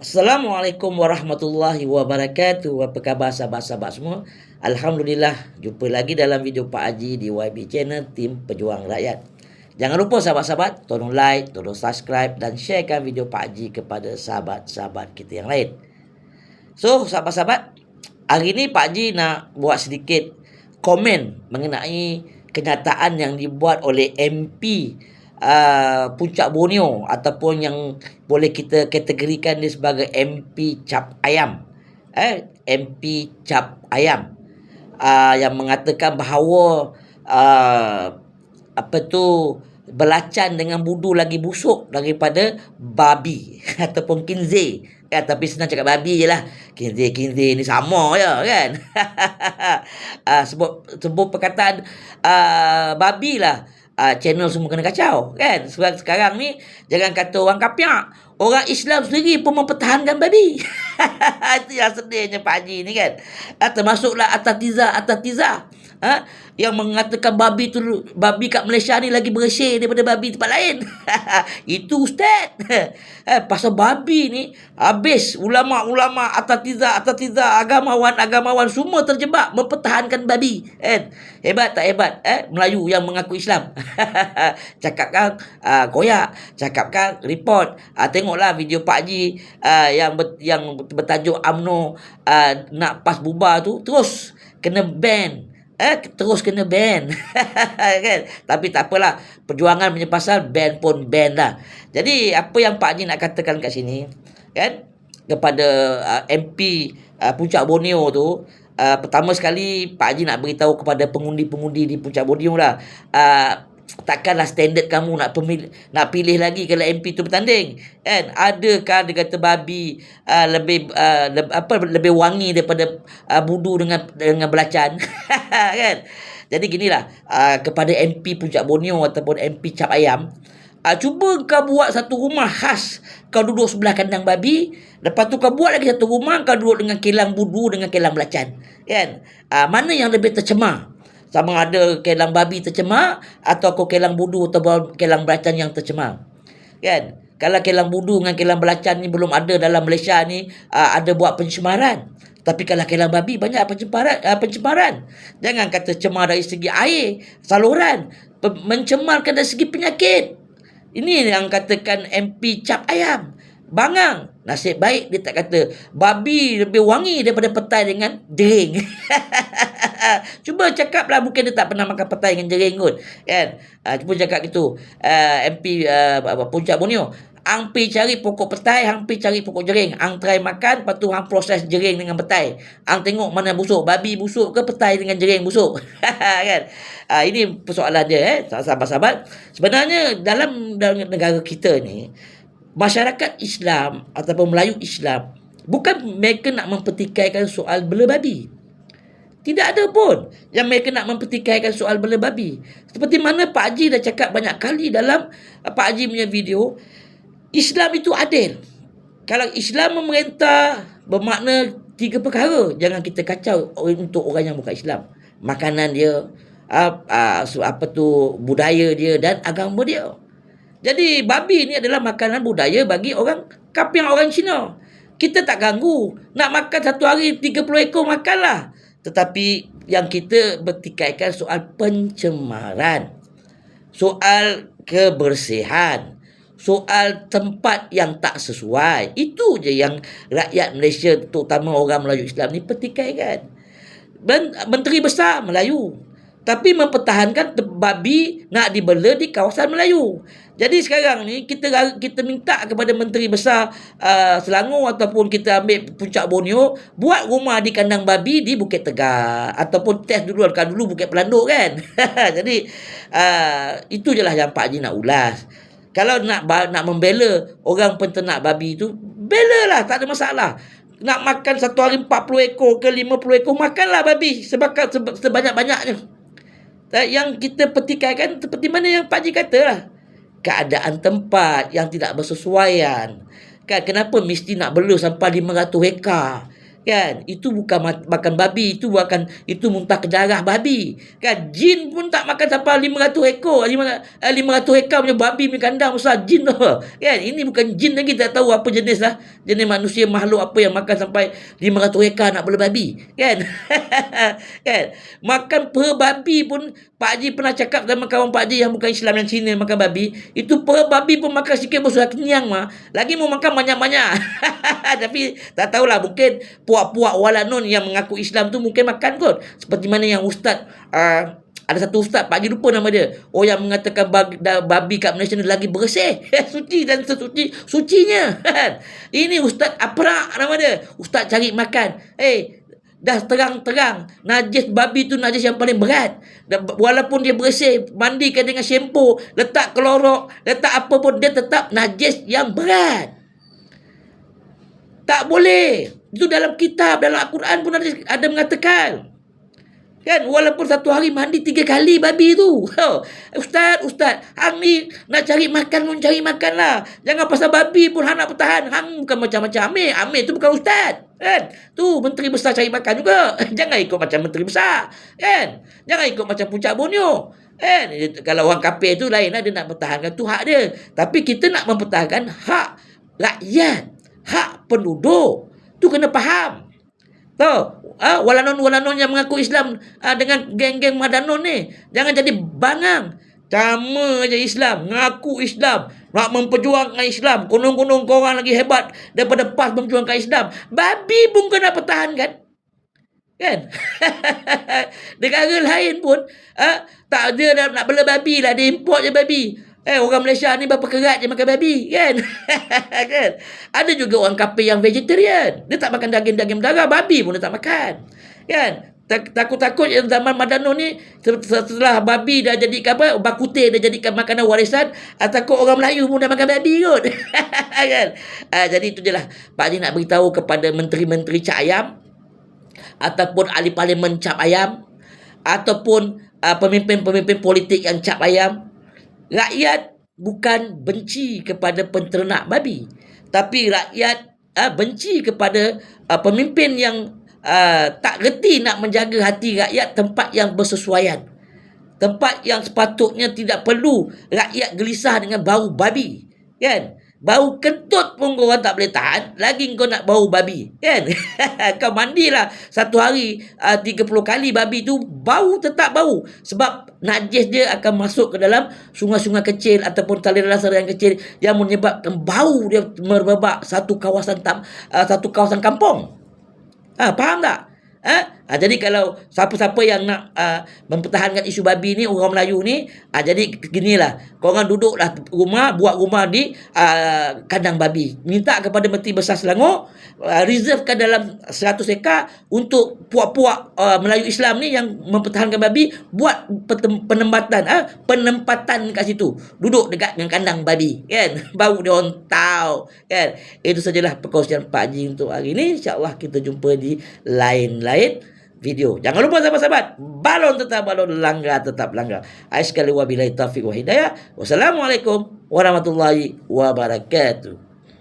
Assalamualaikum warahmatullahi wabarakatuh. Apa khabar sahabat-sahabat semua? Alhamdulillah, jumpa lagi dalam video Pak Haji di YB Channel Tim Pejuang Rakyat. Jangan lupa sahabat-sahabat, tolong like, tolong subscribe dan sharekan video Pak Haji kepada sahabat-sahabat kita yang lain. So, sahabat-sahabat, hari ni Pak Haji nak buat sedikit komen mengenai kenyataan yang dibuat oleh MP Puncak Borneo ataupun yang boleh kita kategorikan dia sebagai MP Cap Ayam. MP Cap Ayam yang mengatakan bahawa belacan dengan budu lagi busuk daripada babi ataupun kinzir. Tapi senang cakap babi je lah. Kinzir ni sama je kan. Sebut perkataan babi lah, channel semua kena kacau kan. Sebab sekarang ni jangan kata orang kapiak, orang Islam sendiri pun mempertahankan babi. Itu yang sedihnya Pak Haji ni kan. Termasuklah Atatiza yang mengatakan babi kat Malaysia ni lagi bersih daripada babi tempat lain. Itu ustaz. Pasal babi ni habis ulama-ulama Atatiza, agamawan semua terjebak mempertahankan babi kan. Hebat tak hebat Melayu yang mengaku Islam. Cakapkan koyak, cakapkan report. Tengoklah video Pak Haji yang bertajuk UMNO nak pas bubar tu, terus kena ban. Terus kena ban. Kan? Tapi tak apalah, perjuangan punya pasal ban pun ban lah. Jadi apa yang Pak Haji nak katakan kat sini kan, kepada MP Puncak Borneo tu, pertama sekali Pak Haji nak beritahu kepada pengundi-pengundi di Puncak Borneo lah, takkanlah standard kamu nak pilih lagi kalau MP tu bertanding kan. Adakah dia kata babi lebih wangi daripada budu dengan belacan. Kan. Jadi ginilah, kepada MP Puncak Borneo ataupun MP Cap Ayam, cuba kau buat satu rumah khas, kau duduk sebelah kandang babi, lepas tu kau buat lagi satu rumah, kau duduk dengan kilang budu dengan kilang belacan kan. Mana yang lebih tercemar? Sama ada kilang babi tercemar atau kilang budu atau kilang belacan yang tercemar kan. Kalau kilang budu dengan kilang belacan ni belum ada dalam Malaysia ni, ada buat pencemaran. Tapi kalau kilang babi banyak pencemaran. Jangan kata cemar dari segi air, saluran, mencemarkan dari segi penyakit. Ini yang katakan MP Cap Ayam. Bangang. Nasib baik dia tak kata babi lebih wangi daripada petai dengan jering. Cuba cakaplah, mungkin dia tak pernah makan petai dengan jering kot kan. Cuba cakap gitu, MP Puncak Borneo, hang pi cari pokok petai, hang pi cari pokok jering, hang try makan, lepas tu hang proses jering dengan petai, hang tengok mana busuk, babi busuk ke petai dengan jering busuk. Kan. Ini persoalan dia sahabat-sahabat. Sebenarnya dalam negara kita ni, masyarakat Islam ataupun Melayu Islam, bukan mereka nak mempertikaikan soal bela babi. Tidak ada pun yang mereka nak mempertikaikan soal bela babi. Seperti mana Pak Haji dah cakap banyak kali dalam Pak Haji punya video, Islam itu adil. Kalau Islam memerintah, bermakna 3 perkara. Jangan kita kacau untuk orang yang bukan Islam. Makanan dia, budaya dia dan agama dia. Jadi babi ni adalah makanan budaya bagi orang kapiang, orang Cina. Kita tak ganggu. Nak makan satu hari 30 ekor, makanlah. Tetapi yang kita bertikaikan soal pencemaran, soal kebersihan, soal tempat yang tak sesuai. Itu je yang rakyat Malaysia, terutama orang Melayu Islam ni pertikaikan. Menteri besar Melayu, tapi mempertahankan babi nak dibela di kawasan Melayu. Jadi sekarang ni kita minta kepada Menteri Besar Selangor ataupun kita ambil Puncak Borneo, buat rumah di kandang babi di Bukit Tegak, ataupun test dulu Bukit Pelanduk kan. Jadi itu je lah yang Pak Haji nak ulas. Kalau nak membela orang penternak babi tu, bela lah, tak ada masalah. Nak makan satu hari 40 ekor ke 50 ekor, makanlah babi sebanyak-banyaknya. Yang kita pertikaikan seperti mana yang Pak Haji kata lah, keadaan tempat yang tidak bersesuaian kan. Kenapa mesti nak bela sampai 500 hektar Kan, itu bukan makan babi, itu muntah ke darah babi. Kan, jin pun tak makan sampai 500 ekor, 500 ekor punya babi punya kandang besar jin tu. Kan, ini bukan jin lagi, tak tahu apa jenis lah. Jenis manusia makhluk apa yang makan sampai 500 ekor nak bela babi. Kan? Kan? Makan per babi pun Pak Haji pernah cakap sama kawan Pak Haji yang bukan Islam yang Cina makan babi, itu per babi pun makan sikit pun sudah kenyang mah. Lagi mau makan banyak-banyak. Tapi tak tahulah, mungkin puak-puak walanon yang mengaku Islam tu mungkin makan kot. Seperti mana yang ustaz ada satu ustaz, Pak Haji lupa nama dia. Oh, yang mengatakan babi kat Malaysia ni lagi bersih. Suci dan sesuci sucinya. Ini ustaz Aprak nama dia. Ustaz cari makan. Dah terang-terang najis babi tu najis yang paling berat. Dan walaupun dia bersih, mandikan dengan shampoo, letak kelorok, letak apa pun, dia tetap najis yang berat. Tak boleh. Itu dalam kitab, dalam Al-Quran pun ada mengatakan. Kan, walaupun satu hari mandi 3 kali babi tu. Ustaz, hang ni nak cari makan pun cari makan lah. Jangan pasal babi pun hang nak bertahan. Hang bukan macam-macam Amir. Amir tu bukan ustaz. Kan? Tu menteri besar cari makan juga. Jangan ikut macam menteri besar. Kan? Jangan ikut macam Puncak Borneo. Kan? Kalau orang kafir tu lain lah, dia nak pertahankan tu hak dia. Tapi kita nak mempertahankan hak rakyat, hak penduduk. Tu kena faham. Tahu? Walanon yang mengaku Islam dengan geng-geng Madanon ni, jangan jadi bangang. Sama je Islam, ngaku Islam, nak memperjuangkan Islam. Konong-konong korang lagi hebat daripada PAS memperjuangkan Islam. Babi pun kena pertahankan. Kan? Negara lain pun tak ada nak bela babi lah, dia import je babi. Orang Malaysia ni berapa kerat je makan babi, kan? Kan? Ada juga orang kafir yang vegetarian. Dia tak makan daging-daging berdarah, babi pun dia tak makan. Kan? Takut-takut yang zaman Madano ni, setelah babi dah jadikan bakute dah jadikan makanan warisan, takut orang Melayu pun dah makan babi kot. Kan? Jadi itu je lah Pak Haji nak beritahu kepada menteri-menteri cap ayam, ataupun ahli parlimen cap ayam, ataupun pemimpin-pemimpin politik yang cap ayam. Rakyat bukan benci kepada penternak babi, tapi rakyat benci kepada pemimpin yang tak reti nak menjaga hati rakyat, tempat yang bersesuaian, tempat yang sepatutnya tidak perlu rakyat gelisah dengan bau babi. Kan? Bau kentut pun korang tak boleh tahan, lagi kau nak bau babi. Kan? Kau mandilah satu hari 30 kali babi tu, bau tetap bau. Sebab najis dia akan masuk ke dalam sungai-sungai kecil ataupun saluran-saluran yang kecil, yang menyebabkan bau dia merebak satu kawasan kampung. Faham tak? Jadi kalau siapa-siapa yang nak mempertahankan isu babi ni, orang Melayu ni, jadi ginilah, korang duduklah rumah, buat rumah di kandang babi. Minta kepada Menteri Besar Selangor reservekan dalam 100 ekar untuk puak-puak Melayu Islam ni yang mempertahankan babi, buat penempatan kat situ, duduk dekat dengan kandang babi, kan? Bau dia orang tahu, kan? Itu sajalah perkongsian Pak Haji untuk hari ni. InsyaAllah kita jumpa di lain-lain video. Jangan lupa sahabat-sahabat, balon tetap balon, langgar tetap langgar. Sekali wabillahi taufiq wa hidayah. Wassalamualaikum warahmatullahi wabarakatuh.